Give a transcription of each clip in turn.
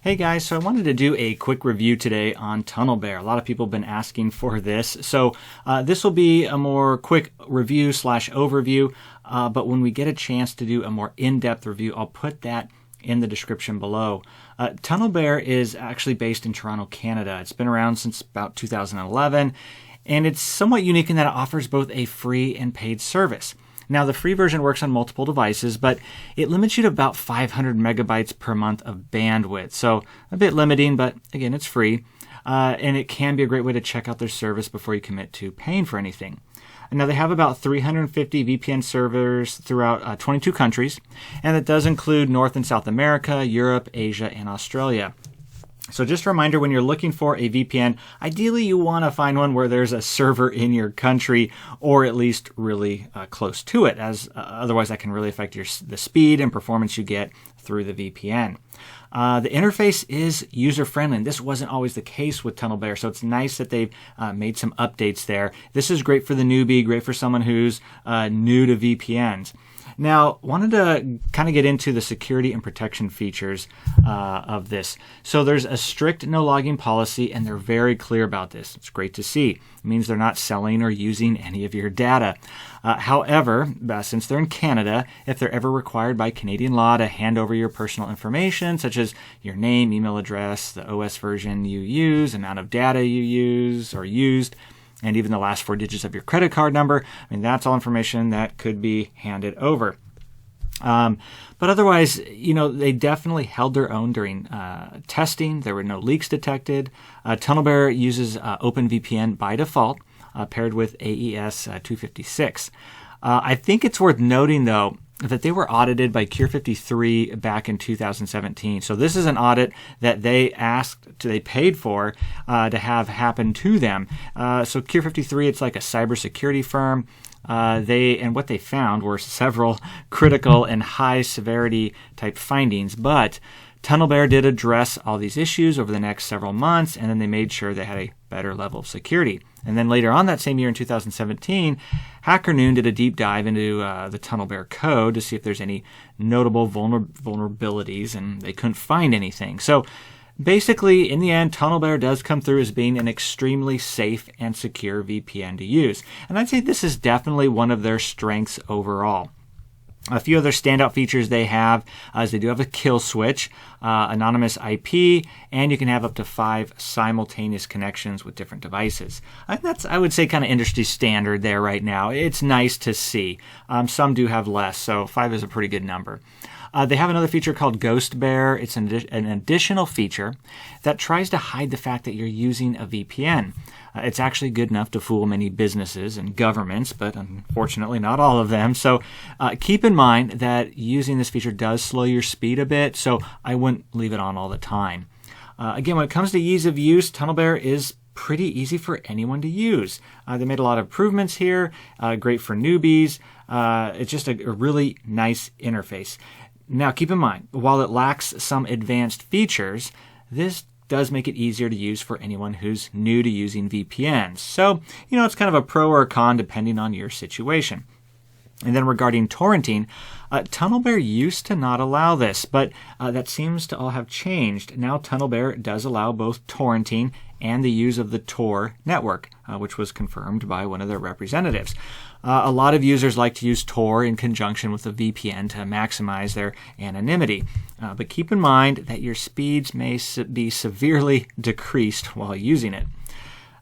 Hey guys, so I wanted to do a quick review today on Tunnelbear. A lot of people have been asking for this. So this will be a more quick review / overview, but when we get a chance to do a more in-depth review, I'll put that in the description below. Tunnelbear is actually based in Toronto, Canada. It's been around since about 2011, and it's somewhat unique in that it offers both a free and paid service. Now, the free version works on multiple devices, but it limits you to about 500 megabytes per month of bandwidth. So a bit limiting, but again, it's free. And it can be a great way to check out their service before you commit to paying for anything. Now, they have about 350 VPN servers throughout 22 countries, and that does include North and South America, Europe, Asia, and Australia. So just a reminder, when you're looking for a VPN, ideally you want to find one where there's a server in your country or at least really close to it, as otherwise that can really affect the speed and performance you get through the VPN. The interface is user-friendly, and this wasn't always the case with Tunnelbear, so it's nice that they've made some updates there. This is great for the newbie, great for someone who's new to VPNs. Now, wanted to kind of get into the security and protection features of this. So there's a strict no logging policy, and they're very clear about this. It's great to see. It means they're not selling or using any of your data. However, since they're in Canada, if they're ever required by Canadian law to hand over your personal information, such as your name, email address, the OS version you use, amount of data you use or used, and even the last 4 digits of your credit card number, that's all information that could be handed over. But otherwise, they definitely held their own during testing. There were no leaks detected. Tunnelbear uses OpenVPN by default, paired with AES 256. I think it's worth noting, though, that they were audited by Cure 53 back in 2017. So this is an audit that they paid for to have happen to them. So Cure 53, it's like a cybersecurity firm. What they found were several critical and high severity type findings, but Tunnelbear did address all these issues over the next several months, and then they made sure they had a better level of security. And then later on that same year in 2017, HackerNoon did a deep dive into the Tunnelbear code to see if there's any notable vulnerabilities, and they couldn't find anything. So basically, in the end, Tunnelbear does come through as being an extremely safe and secure VPN to use. And I'd say this is definitely one of their strengths overall. A few other standout features they have is they do have a kill switch, anonymous IP, and you can have up to 5 simultaneous connections with different devices. That's, I would say, kind of industry standard there right now. It's nice to see. Some do have less, so 5 is a pretty good number. They have another feature called Ghost Bear. It's an additional feature that tries to hide the fact that you're using a VPN. It's actually good enough to fool many businesses and governments, but unfortunately not all of them. So keep in mind that using this feature does slow your speed a bit, so I wouldn't leave it on all the time. Again, when it comes to ease of use, Tunnelbear is pretty easy for anyone to use. They made a lot of improvements here, great for newbies. It's just a really nice interface. Now, keep in mind, while it lacks some advanced features, this does make it easier to use for anyone who's new to using VPNs. So, it's kind of a pro or a con depending on your situation. And then regarding torrenting, Tunnelbear used to not allow this, but that seems to all have changed. Now Tunnelbear does allow both torrenting and the use of the Tor network, which was confirmed by one of their representatives. A lot of users like to use Tor in conjunction with the VPN to maximize their anonymity. But keep in mind that your speeds may be severely decreased while using it.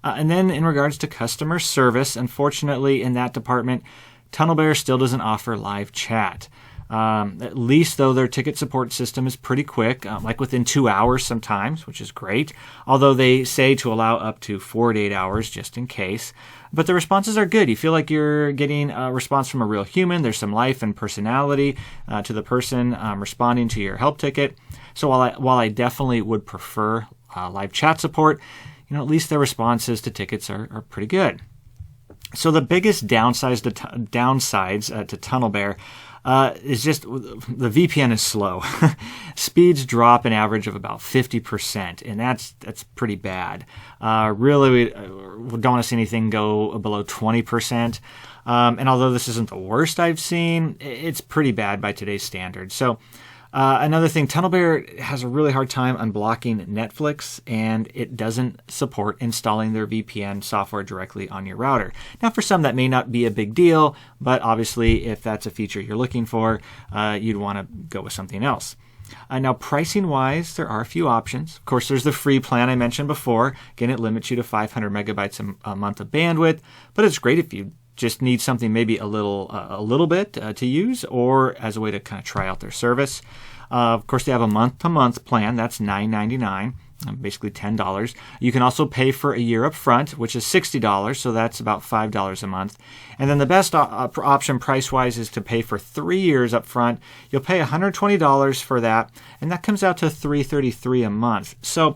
And then in regards to customer service, unfortunately in that department, Tunnelbear still doesn't offer live chat. At least, though, their ticket support system is pretty quick, like within 2 hours sometimes, which is great, although they say to allow up to 4 to 8 hours just in case. But the responses are good. You feel like you're getting a response from a real human. There's some life and personality to the person responding to your help ticket. So while I definitely would prefer live chat support, at least their responses to tickets are pretty good. So the biggest downsides to Tunnelbear is just the VPN is slow. Speeds drop an average of about 50%, and that's pretty bad. Really, we don't want to see anything go below 20%. And although this isn't the worst I've seen, it's pretty bad by today's standards. So Another thing, Tunnelbear has a really hard time unblocking Netflix, and it doesn't support installing their VPN software directly on your router. Now, for some, that may not be a big deal, but obviously, if that's a feature you're looking for, you'd want to go with something else. Now, pricing-wise, there are a few options. Of course, there's the free plan I mentioned before. Again, it limits you to 500 megabytes a month of bandwidth, but it's great if you just need something maybe a little bit to use, or as a way to kind of try out their service. Of course, they have a month-to-month plan. That's $9.99, basically $10. You can also pay for a year up front, which is $60, so that's about $5 a month. And then the best option price-wise is to pay for 3 years up front. You'll pay $120 for that, and that comes out to $333 a month. So,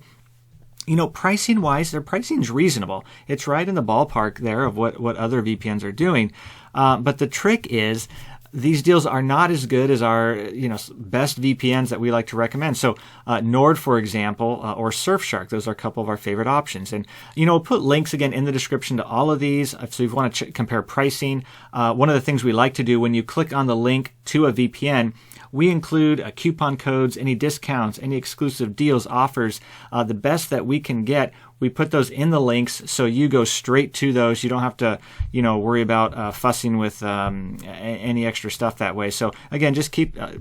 you know, pricing-wise, their pricing is reasonable. It's right in the ballpark there of what other VPNs are doing. But the trick is these deals are not as good as our best VPNs that we like to recommend. So Nord, for example, or Surfshark, those are a couple of our favorite options. And, we'll put links again in the description to all of these. So if you want to compare pricing, one of the things we like to do when you click on the link to a VPN, we include coupon codes, any discounts, any exclusive deals, offers, the best that we can get. We put those in the links so you go straight to those. You don't have to, worry about fussing with any extra stuff that way. So again, just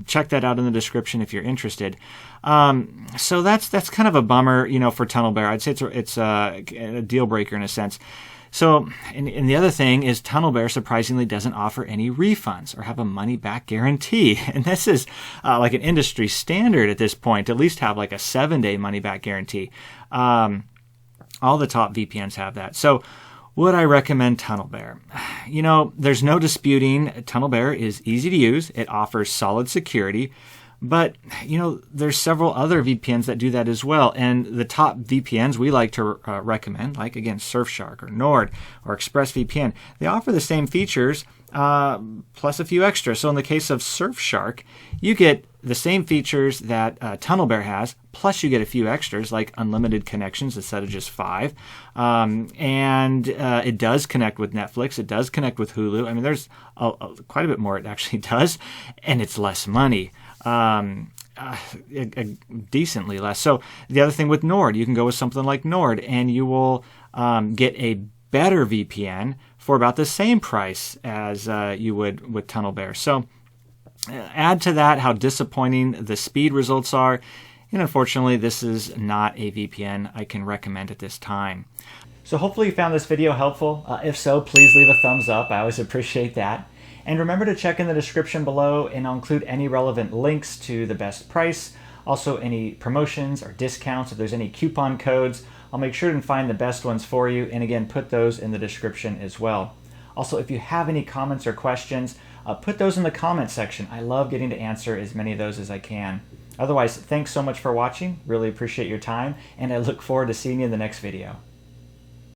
check that out in the description if you're interested. So that's kind of a bummer, for Tunnelbear. I'd say it's a deal breaker in a sense. So, and the other thing is Tunnelbear surprisingly doesn't offer any refunds or have a money-back guarantee. And this is like an industry standard at this point, to at least have like a 7-day money-back guarantee. All the top VPNs have that. So, would I recommend Tunnelbear? There's no disputing Tunnelbear is easy to use. It offers solid security. But, there's several other VPNs that do that as well. And the top VPNs we like to recommend, like, again, Surfshark or Nord or ExpressVPN, they offer the same features plus a few extras. So in the case of Surfshark, you get the same features that Tunnelbear has, plus you get a few extras like unlimited connections instead of just 5. And it does connect with Netflix. It does connect with Hulu. I mean, there's quite a bit more it actually does, and it's less money. Decently less. So the other thing with Nord, you can go with something like Nord, and you will get a better VPN for about the same price as you would with Tunnelbear. So add to that how disappointing the speed results are, and unfortunately this is not a VPN I can recommend at this time. So hopefully you found this video helpful. If so, please leave a thumbs up. I always appreciate that. And remember to check in the description below, and I'll include any relevant links to the best price, also any promotions or discounts. If there's any coupon codes, I'll make sure to find the best ones for you, and again, put those in the description as well. Also, if you have any comments or questions, put those in the comment section. I love getting to answer as many of those as I can. Otherwise, thanks so much for watching. Really appreciate your time, and I look forward to seeing you in the next video.